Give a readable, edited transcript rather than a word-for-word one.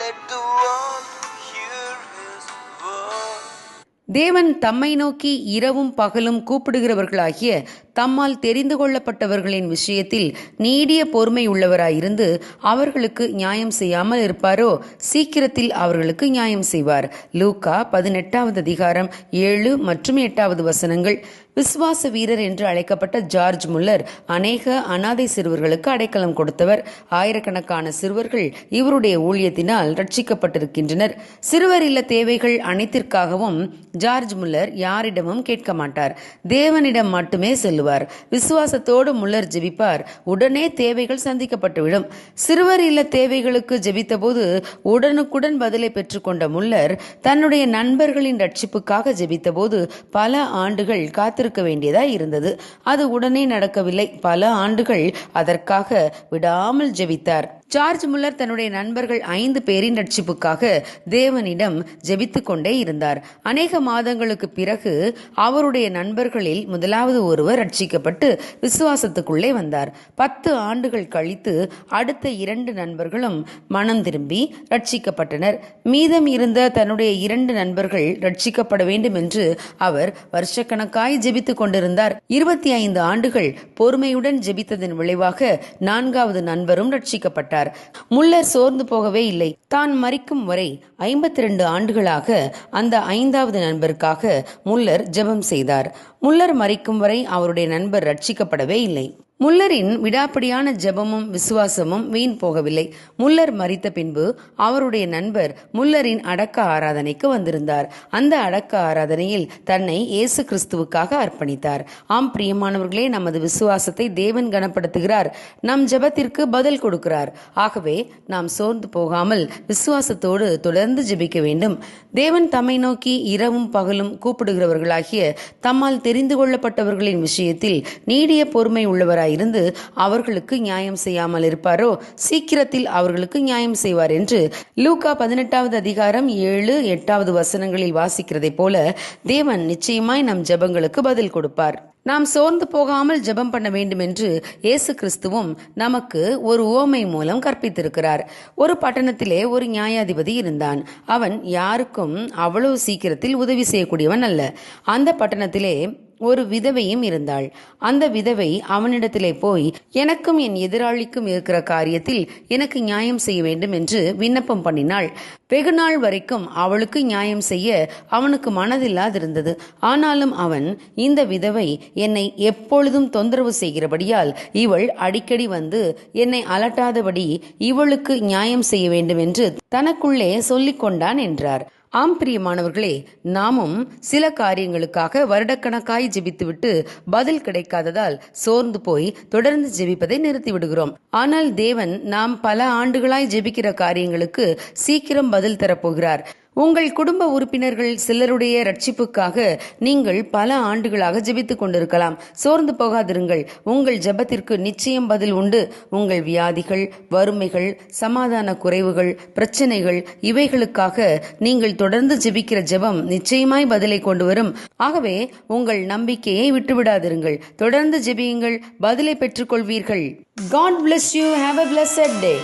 Let the world hear his word. தேவன் தம்மை நோக்கி இரவும் பகலும் கூப்பிடுகிறவர்களாகிய தம்மால் தெரிந்து கொள்ளப்பட்டவர்களின் விஷயத்தில் நீடிய பொறுமை உள்ளவராயிருந்து அவர்களுக்கு நியாயம் செய்யாமல் இருப்பாரோ? சீக்கிரத்தில் அவர்களுக்கு நியாயம் செய்வார். லூக்கா 18 மற்றும் 8 வசனங்கள். விசுவாச வீரர் என்று அழைக்கப்பட்ட ஜார்ஜ் முல்லர் அநேக அனாதை சிறுவர்களுக்கு அடைக்கலம் கொடுத்தவர். ஆயிரக்கணக்கான சிறுவர்கள் இவருடைய ஊழியத்தினால் ரட்சிக்கப்பட்டிருக்கின்றனர். சிறுவர் இல்ல தேவைகள் அனைத்திற்காகவும் ஜார்ஜ் முல்லர் யாரிடமும் கேட்க மாட்டார், தேவனிடம் மட்டுமே செல்லுவார். விசுவாசத்தோடு முல்லர் ஜெபிப்பார், உடனே தேவைகள் சந்திக்கப்பட்டுவிடும். சிறுவர் இல்ல தேவைகளுக்கு ஜெபித்த போது உடனுக்குடன் பதிலை பெற்றுக்கொண்ட முல்லர் தன்னுடைய நண்பர்களின் ரட்சிப்புக்காக ஜெபித்த போது பல ஆண்டுகள் காத்திருக்க வேண்டியதாய் இருந்தது. அது உடனே நடக்கவில்லை. பல ஆண்டுகள் அதற்காக விடாமல் ஜெபித்தார். ஜார்ஜ் முல்லர் தன்னுடைய நண்பர்கள் 5 பேரின் ரட்சிப்புக்காக தேவனிடம் ஜெபித்துக் கொண்டே இருந்தார். அநேக மாதங்களுக்கு பிறகு அவருடைய நண்பர்களில் முதலாவது ஒருவர் ரட்சிக்கப்பட்டு விசுவாசத்துக்குள்ளே வந்தார். 10 ஆண்டுகள் கழித்து அடுத்த 2 நண்பர்களும் மனம் திரும்பி ரட்சிக்கப்பட்டனர். மீதம் இருந்த தன்னுடைய 2 நண்பர்கள் ரட்சிக்கப்பட வேண்டும் என்று அவர் வருஷக்கணக்காய் ஜெபித்துக் கொண்டிருந்தார். 25 ஆண்டுகள் பொறுமையுடன் ஜெபித்ததன் விளைவாக 4வது நண்பரும் ரட்சிக்கப்பட்டார். முல்லர் சோர்ந்து போகவே இல்லை. தான் மரிக்கும் வரை 52 ஆண்டுகளாக அந்த 5வது நண்பருக்காக முல்லர் ஜெபம் செய்தார். முல்லர் மரிக்கும் வரை அவருடைய நண்பர் ரட்சிக்கப்படவே இல்லை. முல்லரின் விடாப்பிடியான ஜெபமும் விசுவாசமும் வீண் போகவில்லை. முல்லர் மரித்த பின்பு அவருடைய நண்பர் முல்லரின் அடக்க ஆராதனைக்கு வந்திருந்தார். அந்த அடக்க ஆராதனையில் தன்னை இயேசு கிறிஸ்துவுக்காக அர்ப்பணித்தார். ஆம் பிரியமானவர்களே, நமது விசுவாசத்தை தேவன் கனப்படுத்துகிறார். நம் ஜெபத்திற்கு பதில் கொடுக்கிறார். ஆகவே நாம் சோர்ந்து போகாமல் விசுவாசத்தோடு தொடர்ந்து ஜெபிக்க வேண்டும். தேவன் தம்மை நோக்கி இரவும் பகலும் கூப்பிடுகிறவர்களாகிய தம்மால் தெரிந்து கொள்ளப்பட்டவர்களின் விஷயத்தில் நீடிய பொறுமை உள்ளவராய் இருந்து அவர்களுக்கு நியாயம் செய்யாமல் இருப்பாரோ? சீக்கிரத்தில் அவர்களுக்கு நியாயம் செய்வார் என்று லூக்கா 18 வசனங்களில் வாசிக்கிறதை போல தேவன் நிச்சயமாய் நம் ஜெபங்களுக்கு பதில் கொடுப்பார். நாம் சோர்ந்து போகாமல் ஜெபம் பண்ண வேண்டும் என்று இயேசு கிறிஸ்துவும் நமக்கு ஒரு உவமை மூலம் கற்பித்திருக்கிறார். ஒரு பட்டணத்திலே ஒரு நியாயாதிபதி இருந்தான். அவன் யாருக்கும் அவ்வளவு சீக்கிரத்தில் உதவி செய்யக்கூடியவன் அல்ல. அந்த பட்டணத்திலே ஒரு விதவையும் இருந்தாள். அந்த விதவை அவனிடத்திலே போய், எனக்கும் என் எதிராளிக்கும் இருக்கிற காரியத்தில் எனக்கு நியாயம் செய்ய வேண்டும் என்று விண்ணப்பம் பண்ணினாள். வெகு நாள் வரைக்கும் அவளுக்கு நியாயம் செய்ய அவனுக்கு மனதில்லாதிருந்தது. ஆனாலும் அவன், இந்த விதவை என்னை எப்பொழுதும் தொந்தரவு செய்கிறபடியால் இவள் அடிக்கடி வந்து என்னை அலட்டாதபடி இவளுக்கு நியாயம் செய்ய வேண்டும் என்று தனக்குள்ளே சொல்லிக் கொண்டான் என்றார். ஆம் பிரியமானவர்களே, நாமும் சில காரியங்களுக்காக வருடக்கணக்காய் ஜெபித்துவிட்டு பதில் கிடைக்காததால் சோர்ந்து போய் தொடர்ந்து ஜெபிப்பதை நிறுத்திவிடுகிறோம். ஆனால் தேவன் நாம் பல ஆண்டுகளாய் ஜெபிக்கிற காரியங்களுக்கு சீக்கிரம் பதில் தரப்போகிறார். உங்கள் குடும்ப உறுப்பினர்கள் சிலருடைய ரட்சிப்புக்காக நீங்கள் பல ஆண்டுகளாக ஜெபித்துக் கொண்டிருக்கலாம். சோர்ந்து போகாதிருங்கள். உங்கள் ஜெபத்திற்கு நிச்சயம் பதில் உண்டு. உங்கள் வியாதிகள், வறுமைகள், சமாதான குறைவுகள், பிரச்சனைகள் இவைகளுக்காக நீங்கள் தொடர்ந்து ஜெபிக்கிற ஜெபம் நிச்சயமாய் பதிலை கொண்டு வரும். ஆகவே உங்கள் நம்பிக்கையை விட்டுவிடாதிருங்கள். தொடர்ந்து ஜெபியுங்கள், பதிலை பெற்றுக் கொள்வீர்கள். God bless you. Have a blessed day.